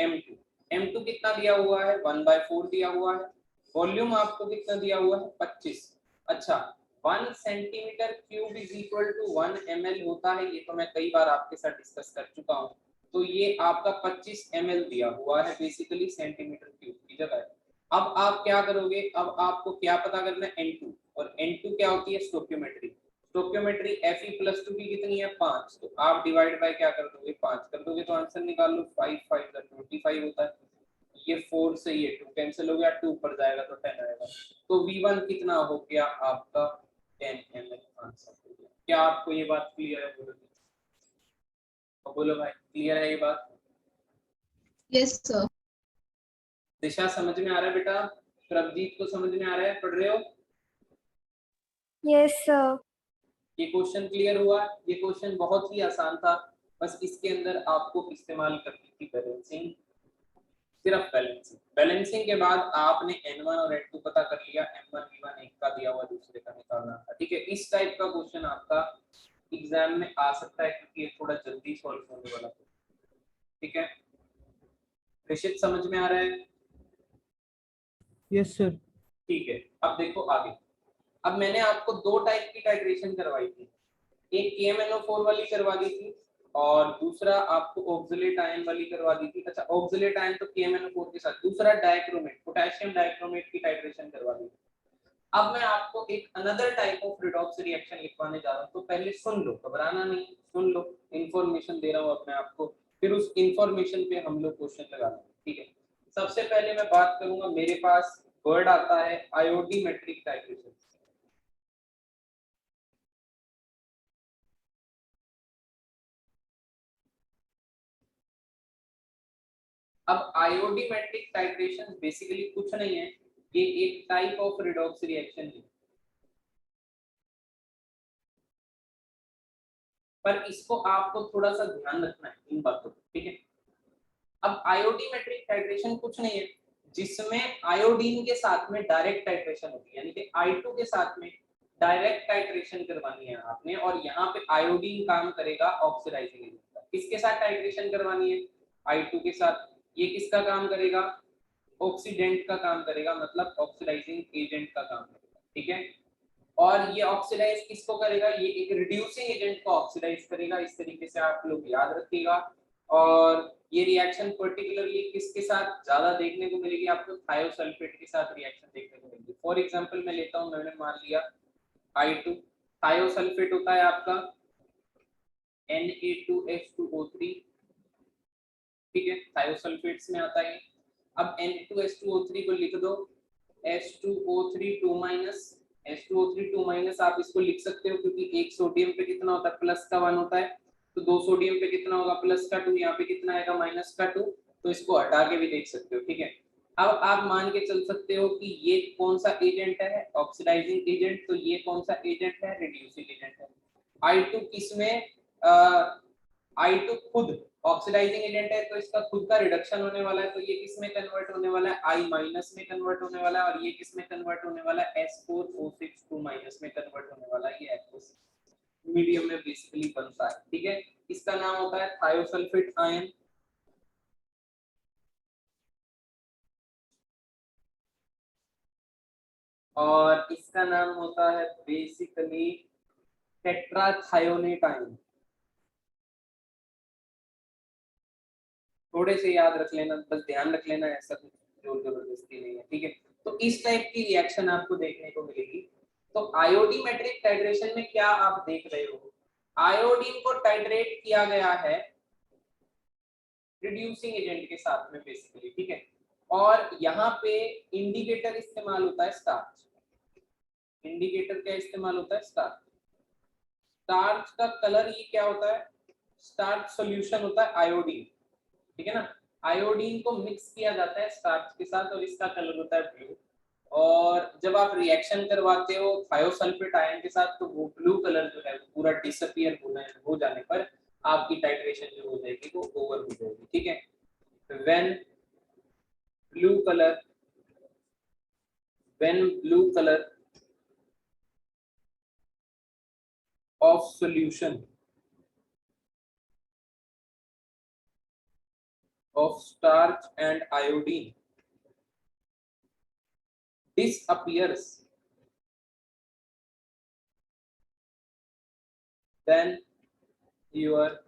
M2 कितना दिया हुआ है? 1/4 दिया हुआ है। वॉल्यूम आपको कितना दिया हुआ है? 25। अच्छा, 1 centimetre cube is equal to 1 ml होता है, ये तो मैं कई बार आपके साथ डिस्कस कर चुका हूँ। तो ये आपका 25 ml दिया हुआ है बेसिकली सेंटीमीटर क्यूब की जगह। अब आप क्या करोगे? अब आपको क्या पता करना है? N2। और N2 क्या होती है? स्टोइकियोमेट्री। स्टोइकियोमेट्री Fe+2 की कितनी है? 5। तो आप डिवाइड बाय क्या कर दोगे? 5 कर दोगे तो आंसर निकाल लो। 5 5 25 होता है। ये 4 से ये 2 कैंसिल हो गया, 2 ऊपर जाएगा तो 10 आएगा। तो V1 कितना हो गया आपका? 10 ml आंसर हो गया। क्या आपको ये बात क्लियर है? बोलो भाई, क्लियर है ये बात? Yes sir. दिशा समझ में आ रहा है बेटा? प्रभजीत को समझ में आ रहा है? पढ़ रहे हो? Yes, sir. ये क्वेश्चन क्लियर हुआ? ये क्वेश्चन बहुत ही आसान था। बस इसके अंदर आपको इस्तेमाल करनी थी बैलेंसिंग, सिर्फ बैलेंसिंग के बाद आपने N1 और N2 पता कर लिया। M1 V1 एक का दिया हुआ दूसरे का निकालना था, ठीक है? इस टाइप का क्वेश्चन आपका एग्जाम में आ सकता है क्योंकि ये थोड़ा जल्दी सॉल्व होने वाला है, ठीक है? निश्चित समझ में आ रहा है? Yes sir. ठीक है, अब देखो आगे। अब मैंने आपको दो टाइप की टाइट्रेशन करवाई थी, एक KMnO4 वाली करवा दी थी और दूसरा आपको ऑक्सलेट आयन वाली करवा दी थी। अच्छा, ऑक्सलेट आयन तो KMnO4 के साथ, दूसरा डाइक्रोमेट, पोटेशियम डाइक्रोमेट की टाइट्रेशन करवा दी थी। अब मैं आपको एक another type of redox reaction लिखवाने जा रहा हूं, तो पहले सुन लो, घबराना नहीं, सुन लो। इंफॉर्मेशन दे रहा हूं अपने आपको, फिर उस इंफॉर्मेशन पे हम लोग क्वेश्चन लगा लेंगे, ठीक है? सबसे पहले मैं बात करूंगा, मेरे पास वर्ड आता है आयोडीमेट्रिक टाइट्रेशन। अब आयोडीमेट्रिक टाइट्रेशन बेसिकली कुछ नहीं है, ये एक टाइप ऑफ रिडॉक्स रिएक्शन है, पर इसको आपको थोड़ा सा ध्यान रखना है इन बातों को, ठीक है? अब आयोडीमेट्रिक टाइट्रेशन कुछ नहीं है जिसमें आयोडीन के साथ में डायरेक्ट टाइट्रेशन होती है, यानी कि I2 के साथ में डायरेक्ट टाइट्रेशन करवानी है आपने, और यहाँ पे आयोडीन काम करेगा ऑक्सीडाइजिंग एजेंट का। किसके साथ टाइट्रेशन करवानी है? I2 के साथ। ये किसका काम करेगा? ऑक्सीडेंट का काम करेगा, मतलब ऑक्सीडाइजिंग एजेंट का काम करेगा, ठीक है? और ये ऑक्सीडाइज किसको करेगा? ये एक रिड्यूसिंग एजेंट को ऑक्सीडाइज करेगा। इस तरीके से आप लोग याद रखिएगा। और ये रिएक्शन पर्टिकुलरली किसके साथ ज्यादा देखने को मिलेगी? आपको थायोसल्फेट के साथ रिएक्शन देखने को मिलेगी। फॉर एग्जांपल मैं लेता हूं, मैंने मान लिया I2, थायोसल्फेट होता है आपका Na2H2O3, ठीक है? थायोसल्फेट्स में आता है। अब Na2H2O3 को लिख दो H2O3 2- H2O3 2 माइनस आप इसको लिख सकते हो क्योंकि एक सोडियम पे कितना होता है प्लस का 1 होता है, तो दो सोडियम पे कितना होगा प्लस का 2, यहाँ पे कितना आएगा माइनस का 2, तो इसको हटा के भी देख सकते हो। ठीक है, अब आप मान के चल सकते हो कि ये कौन सा एजेंट है, ऑक्सीडाइजिंग एजेंट, तो ये कौन सा एजेंट है, रिड्यूसिंग एजेंट है। I2 किसमें, I2 खुद ऑक्सीडाइजिंग एजेंट है तो इसका खुद का रिडक्शन होने वाला है, तो ये किस में कन्वर्ट होने वाला है, I माइनस में कन्वर्ट होने वाला है, और ये किस में कन्वर्ट होने वाला है, S4O6 2 माइनस में कन्वर्ट होने वाला है, ये एक्वस मीडियम में बेसिकली बनता है। ठीक है, इसका नाम होता है थायोसल्फेट आयन, और इसका नाम होता है बेसिकली टेट्राथायोनेट आयन। थोड़े से याद रख लेना, बस ध्यान रख लेना, ऐसा कुछ जोर जबरदस्ती नहीं है। ठीक है, तो इस टाइप की रिएक्शन आपको देखने को मिलेगी। तो आयोडीमेट्रिक टाइट्रेशन में क्या आप देख रहे हो, आयोडीन को टाइट्रेट किया गया है रिड्यूसिंग एजेंट के साथ में बेसिकली। ठीक है, और यहाँ पे इंडिकेटर इस्तेमाल होता है स्टार्च। इंडिकेटर क्या इस्तेमाल होता है, स्टार्च। स्टार्च का कलर ये क्या होता है, स्टार्च सॉल्यूशन होता है आयोडीन। ठीक है ना, आयोडीन को मिक्स किया जाता है स्टार्च के साथ और इसका कलर होता है ब्लू। और जब आप रिएक्शन करवाते हो थायोसल्फेट आयन के साथ तो वो ब्लू कलर जो है वो पूरा डिसअपीयर हो जाने पर आपकी टाइट्रेशन जो हो जाएगी वो ओवर हो जाएगी। ठीक है, when blue colour blue color of solution of starch and iodine disappears, then your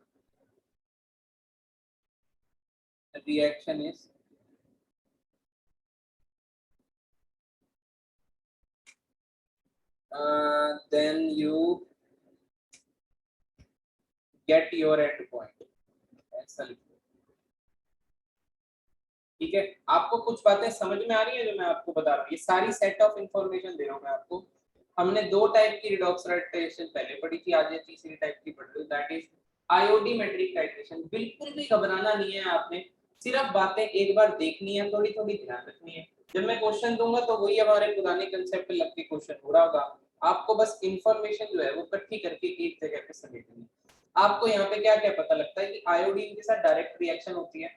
reaction is then you get your end point। ऐसा लिखो। ठीक है, आपको कुछ बातें समझ में आ रही है जो मैं आपको बता रहा हूँ, ये सारी सेट ऑफ इंफॉर्मेशन दे रहा हूँ मैं आपको। हमने दो टाइप की रिडॉक्स टाइट्रेशन पहले पढ़ी थी, आज ये तीसरी टाइप की पढ़ रही हूँ, दैट इज आयोडीमेट्रिक टाइट्रेशन। बिल्कुल भी घबराना नहीं है आपने, सिर्फ बातें एक बार देखनी है, थोड़ी थोड़ी ध्यान रखनी है। जब मैं क्वेश्चन दूंगा तो वही हमारे पुराने कंसेप्ट पे लग के क्वेश्चन हो रहा होगा, आपको बस इंफॉर्मेशन जो है वो इकट्ठी करके एक जगह पे समेटनी है। आपको यहाँ पे क्या क्या पता लगता है कि आयोडीन के साथ डायरेक्ट रिएक्शन होती है,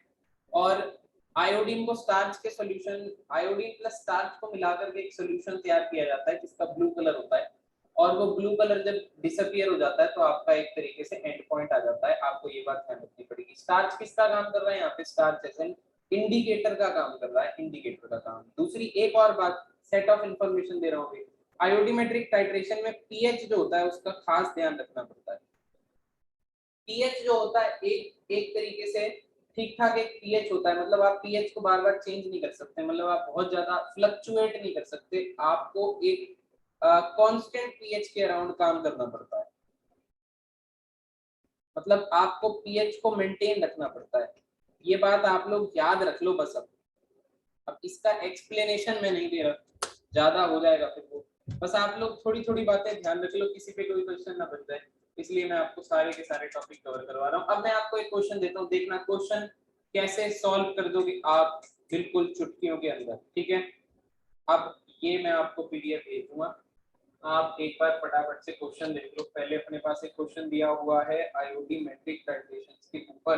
और आयोडीन को स्टार्च के सॉल्यूशन, आयोडीन प्लस स्टार्च को मिलाकर के एक सॉल्यूशन तैयार किया जाता है जिसका ब्लू कलर होता है, और वो ब्लू कलर जब डिसअपीयर हो जाता है तो आपका एक तरीके से एंड पॉइंट आ जाता है। आपको ये बात ध्यान रखनी पड़ेगी। स्टार्च किसका काम कर रहा है, यहाँ पे स्टार्च एज एन इंडिकेटर का काम कर रहा है, इंडिकेटर का काम। दूसरी एक और बात, सेट ऑफ इंफॉर्मेशन दे रहा हूँ, आयोडीमेट्रिक टाइट्रेशन में पीएच जो होता है उसका खास ध्यान रखना पड़ता है। पीएच जो होता है एक एक तरीके से ठीक ठाक एक पीएच होता है, मतलब आप पीएच को बार बार चेंज नहीं कर सकते, मतलब आप बहुत ज्यादा फ्लक्चुएट नहीं कर सकते, आपको एक कांस्टेंट पीएच के अराउंड काम करना पड़ता है, मतलब आपको पीएच को मेंटेन रखना पड़ता है। ये बात आप लोग याद रख लो बस। अब इसका एक्सप्लेनेशन मैं नहीं दे रहा, ज्यादा हो जाएगा फिर वो, बस आप लोग थोड़ी थोड़ी बातें ध्यान रख लो, किसी पे कोई क्वेश्चन ना बन जाए, इसलिए मैं आपको सारे के सारे टॉपिक कवर करवा रहा हूँ। अब मैं आपको एक क्वेश्चन देता हूँ, देखना क्वेश्चन कैसे सॉल्व कर दोगे आप बिल्कुल चुटकियों के अंदर। ठीक है, अब ये मैं आपको पीडीएफ भेज दूंगा, आप एक बार फटाफट से क्वेश्चन देख लो। पहले अपने पास एक क्वेश्चन दिया हुआ है आयोडीमेट्रिक टाइट्रेशन के ऊपर।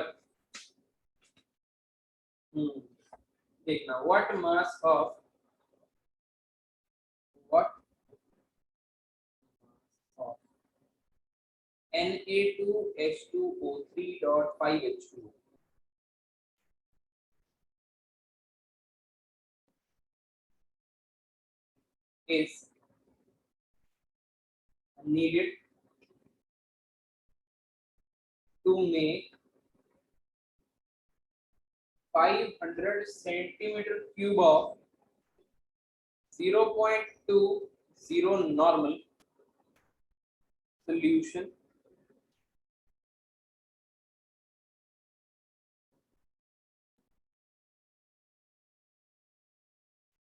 देखना, what mass of Na2H2O3.5H2 is needed to make 500 centimeter cube of 0.20 normal solution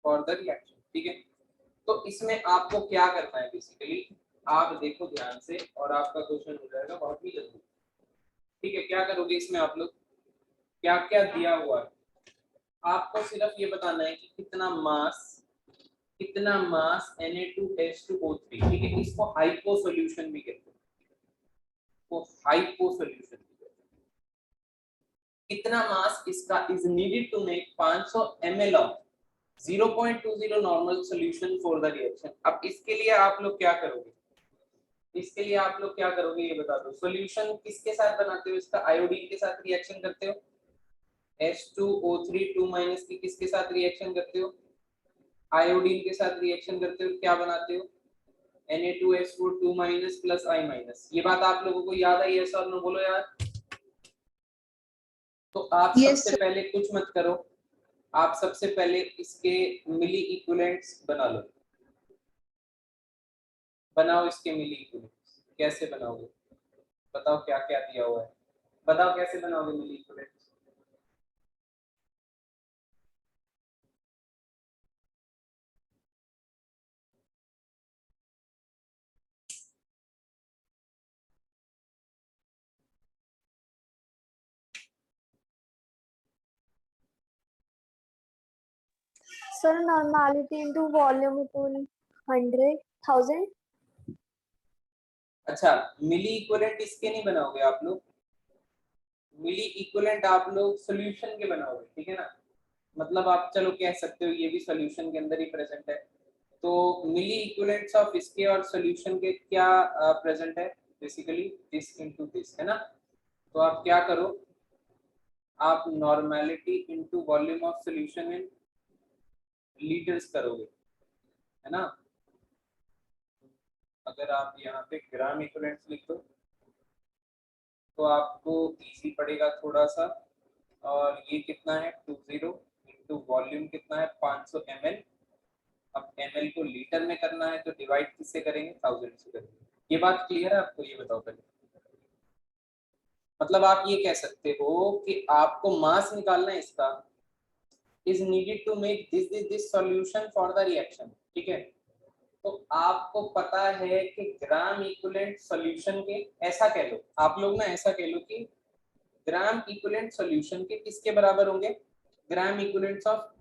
for the reaction। ठीक है, तो इसमें आपको क्या करना है बेसिकली, आप देखो ध्यान से और आपका क्वेश्चन हो जाएगा बहुत ही जल्दी। ठीक है, क्या करोगे इसमें आप लोग, क्या क्या दिया हुआ है आपको सिर्फ ये बताना है कि कितना मास Na2H2O3, ठीक है, इसको हाइपो सॉल्यूशन भी कहते हैं, वो हाइपो सॉल्यूशन भी कहते हैं। कितना मास इसका is needed to make 500 ml of 0.20 normal solution for the reaction. अब इसके लिए आप लोग क्या करोगे, ये बता दो। सॉल्यूशन किसके साथ बनाते हो, इसका आयोडीन के साथ रिएक्शन करते हो, H2O3 2- की किसके साथ रिएक्शन करते हो, आयोडीन के साथ रिएक्शन करते हो, क्या बनाते हो, Na2H4 2- प्लस I-। ये बात आप लोगों को याद आई, यस और नो बोलो यार। तो आप Yes, सबसे sir. पहले कुछ मत करो, आप सबसे पहले इसके मिली इक्विवेलेंट्स बनाओ इसके मिली इक्विवेलेंट्स। कैसे बनाओगे बताओ, क्या क्या दिया हुआ है बताओ, कैसे बनाओगे मिली equivalents. Sir, normality into volume upon 100,000. अच्छा, मिली इक्विवेलेंट इसके नहीं बनाओगे आप लोग, मिली इक्विवेलेंट आप लोग सॉल्यूशन के बनाओगे, ठीक है ना। मतलब आप चलो कह सकते हो ये भी सॉल्यूशन के अंदर ही प्रेजेंट है, तो मिली इक्विवेलेंट्स ऑफ इसके और सॉल्यूशन के क्या प्रेजेंट है, बेसिकली दिस इनटू दिस, है ना। तो आप क्या करो, आप normality into volume of solution in litres करोगे, है ना। अगर आप यहाँ पे ग्राम इक्विवेलेंट्स लिख दो तो आपको इजी पड़ेगा थोड़ा सा। और ये कितना है 20 इनटू वॉल्यूम कितना है 500 ml। अब ml को लीटर में करना है तो डिवाइड किससे करेंगे, 1000 से करेंगे। ये बात क्लियर है आपको, ये बताओ पहले। मतलब आप ये कह सकते हो कि आपको मास निकालना है इसका, is needed to make this solution for the reaction, ठीक है। तो आपको पता है कि ग्राम इक्विवेलेंट सॉल्यूशन के, ऐसा कह लो आप लोग ना, ऐसा कह लो कि ग्राम इक्विवेलेंट सॉल्यूशन के किसके बराबर होंगे, gram equivalents of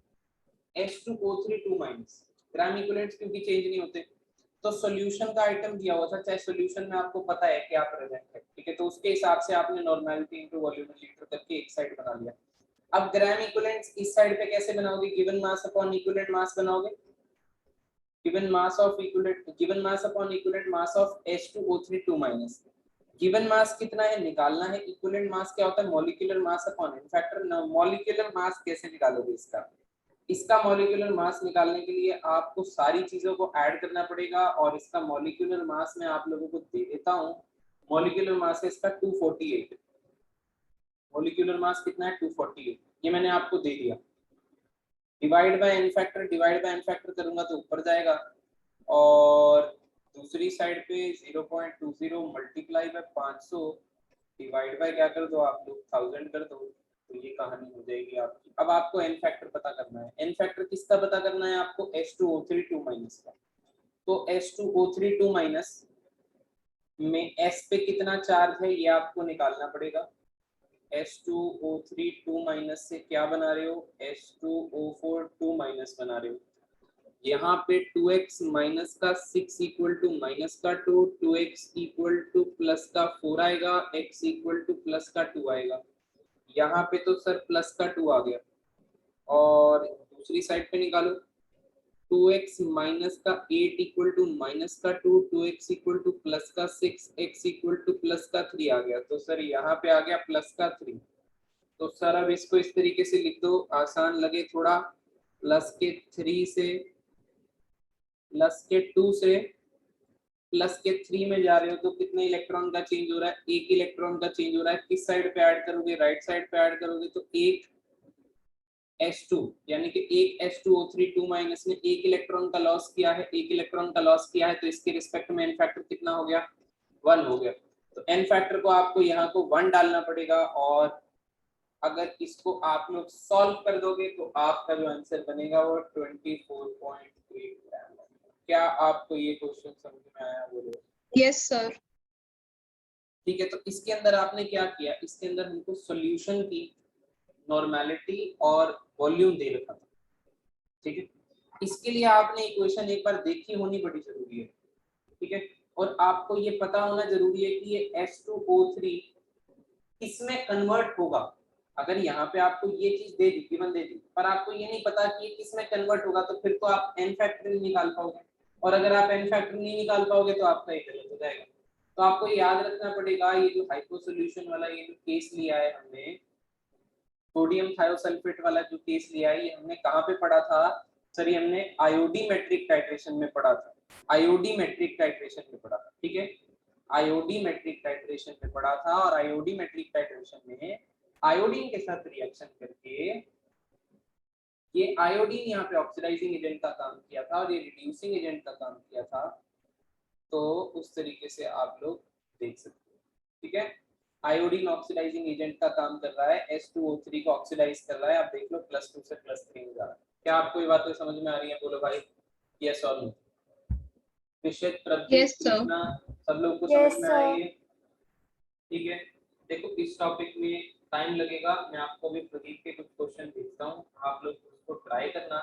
H2O3 2-। Gram equivalents क्योंकि चेंज नहीं होते, तो सॉल्यूशन का आइटम दिया हुआ था, चाहे सॉल्यूशन में आपको पता है क्या प्रेजेंट है, ठीक है, तो उसके हिसाब से आपने नॉर्मेलिटी इनटू वॉल्यूम लीटर करके एक साइड बना लिया। अब ग्राम इक्विवेलेंट्स इस साइड पे कैसे बनाओगे, given mass upon equivalent mass बनाओगे, given mass upon equivalent mass of H2O3 2-। Given mass कितना है निकालना है, इक्विवेलेंट मास क्या होता है, molecular mass upon N factor. Molecular mass कैसे निकालोगे इसका मॉलिक्यूलर मास निकालने के लिए आपको सारी चीजों को ऐड करना पड़ेगा, और इसका मॉलिक्यूलर मास मैं आप लोगों को दे देता हूँ। मॉलिक्यूलर मास है इसका 248, मॉलिक्यूलर मास कितना है 248, ये मैंने आपको दे दिया। डिवाइड बाय एन फैक्टर करूंगा तो ऊपर जाएगा, और दूसरी साइड पे 0.20 मल्टीप्लाई बाय 500 डिवाइड बाय क्या कर दो आप लोग 1000 कर दो, तो ये कहानी हो जाएगी आपकी। अब आपको एन फैक्टर पता करना है, एन फैक्टर किसका पता करना है आपको, H2O3 2- का। तो H2O3 2- में S पे कितना चार्ज है ये आपको निकालना पड़ेगा। H2O3 2- से क्या बना रहे हो, H2O4 2- बना रहे हो। यहाँ पे 2x माइनस का 6 इक्वल टू माइनस का 2, 2x इक्वल टू प्लस का 4 आएगा, x इक्वल टू प्लस का 2 आएगा। यहाँ पे तो सर प्लस का 2 आ गया, और दूसरी साइड पे निकालो 2x माइनस का 8 इक्वल टू माइनस का 2, 2x इक्वल टू प्लस का 6, x इक्वल टू प्लस का 3 आ गया। तो सर यहाँ पे आ गया प्लस का 3। तो सर अब इसको इस तरीके से लिख दो, आसान लगे थोड़ा, प्लस के 3 से प्लस के 2 से प्लस के 3 में जा रहे हो तो कितने इलेक्ट्रॉन का चेंज हो रहा है, एक इलेक्ट्रॉन का चेंज हो रहा है। किस साइड पे ऐड करोगे, राइट साइड पे ऐड करोगे, तो एक H2 यानी कि एक H2O3 2- ने एक इलेक्ट्रॉन का लॉस किया है, एक इलेक्ट्रॉन का लॉस किया है, तो इसके रिस्पेक्ट में एन फैक्टर कितना हो गया, 1 हो गया। तो एन फैक्टर को आपको यहाँ को 1 डालना पड़ेगा, और अगर इसको आप लोग सॉल्व कर दोगे तो आपका जो आंसर बनेगा वो 24.3 ग्राम। क्या आपको ये क्वेश्चन समझ में आया? बोलो। Yes sir. ठीक है, तो इसके अंदर आपने क्या किया, इसके अंदर हमको सॉल्यूशन की नॉर्मेलिटी और वॉल्यूम दे रखा था। ठीक है, इसके लिए आपने इक्वेशन एक बार देखी होनी बड़ी जरूरी है। ठीक है, और आपको ये पता होना जरूरी है कि ये H2O3 किसमें कन्वर्ट होगा। अगर यहाँ पे आपको ये चीज दे दी, गिवन दे दी, पर आपको ये नहीं पता कि ये किसमें कन्वर्ट होगा, तो फिर तो आप n फैक्टर नहीं निकाल पाओगे, और अगर आप n फैक्टर नहीं निकाल पाओगे तो आपका ये गलत हो जाएगा। तो आपको याद रखना पड़ेगा, ये जो हाइपो सॉल्यूशन वाला ये जो केस लिया है हमने, सोडियम थायोसल्फेट वाला जो केस लिया है, ये हमने कहाँ पे पढ़ा था सर? ये हमने आयोडीमेट्रिक टाइट्रेशन में पढ़ा था, आयोडीमेट्रिक टाइट्रेशन में पढ़ा था। ठीक है, आयोडीमेट्रिक टाइट्रेशन में पढ़ा था, और आयोडीमेट्रिक टाइट्रेशन में आयोडीन के साथ रिएक्शन करके ये आयोडीन यहाँ पे ऑक्सीडाइजिंग एजेंट का काम किया था और ये रिड्यूसिंग एजेंट का काम किया था। तो उस तरीके से आप लोग देख सकते हो। ठीक है, आयोडीन ऑक्सीडाइजिंग एजेंट का काम कर रहा है, H2O3 को ऑक्सीडाइज कर रहा है। आप देख लो +2 से +3 में जा रहा है। क्या आपको ये बातें समझ में आ रही है? बोलो भाई यस और नो। विषय प्रदीप यस सर। कृष्णा, सब लोग को Yes, समझ में आ रही sir. है? ठीक है, देखो इस टॉपिक में टाइम लगेगा, मैं आपको भी प्रदीप के कुछ क्वेश्चन भेजता हूँ, आप लोग उसको ट्राई करना।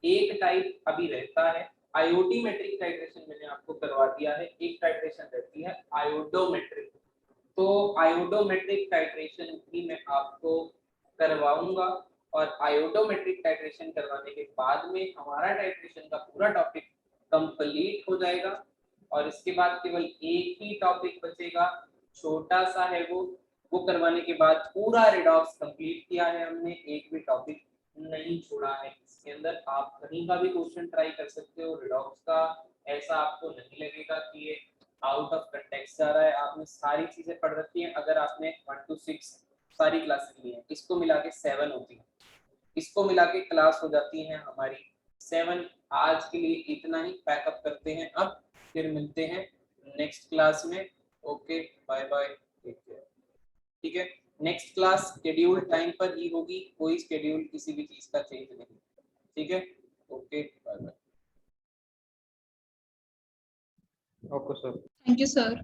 एक टाइप अभी रहता है आयोडीमेट्रिक टाइट्रेशन, मैंने आपको करवा दिया है। एक टाइट्रेशन रहती है आयोडोमेट्रिक, तो आयोडोमेट्रिक टाइट्रेशन भी मैं आपको करवाऊंगा, और आयोडोमेट्रिक टाइट्रेशन करवाने के बाद में हमारा टाइट्रेशन का पूरा टॉपिक कंप्लीट हो जाएगा, और इसके बाद केवल एक ही टॉपिक बचेगा, छोटा सा है वो करवाने के बाद पूरा रिडॉक्स कंप्लीट किया है हमने, एक भी टॉपिक नहीं छोड़ा है। इसके अंदर आप कहीं का भी क्वेश्चन ट्राई कर सकते हो रिडॉक्स का, ऐसा आपको नहीं लगेगा कि ये आउट ऑफ कंटेक्स्ट जा रहा है। आपने सारी चीजें पढ़ रखी हैं, अगर आपने 1 to 6 सारी क्लासेस ली हैं, इसको मिला के 7 होती है, इसको मिला के क्लास हो जाती है हमारी 7। आज के लिए इतना ही, पैकअप करते हैं अब, फिर मिलते हैं नेक्स्ट क्लास में। Okay, bye bye, take care. ठीक है, नेक्स्ट क्लास शेड्यूल टाइम पर ही होगी, कोई शेड्यूल किसी भी चीज का चेंज नहीं। ठीक है, okay bye bye. Okay sir. Thank you sir.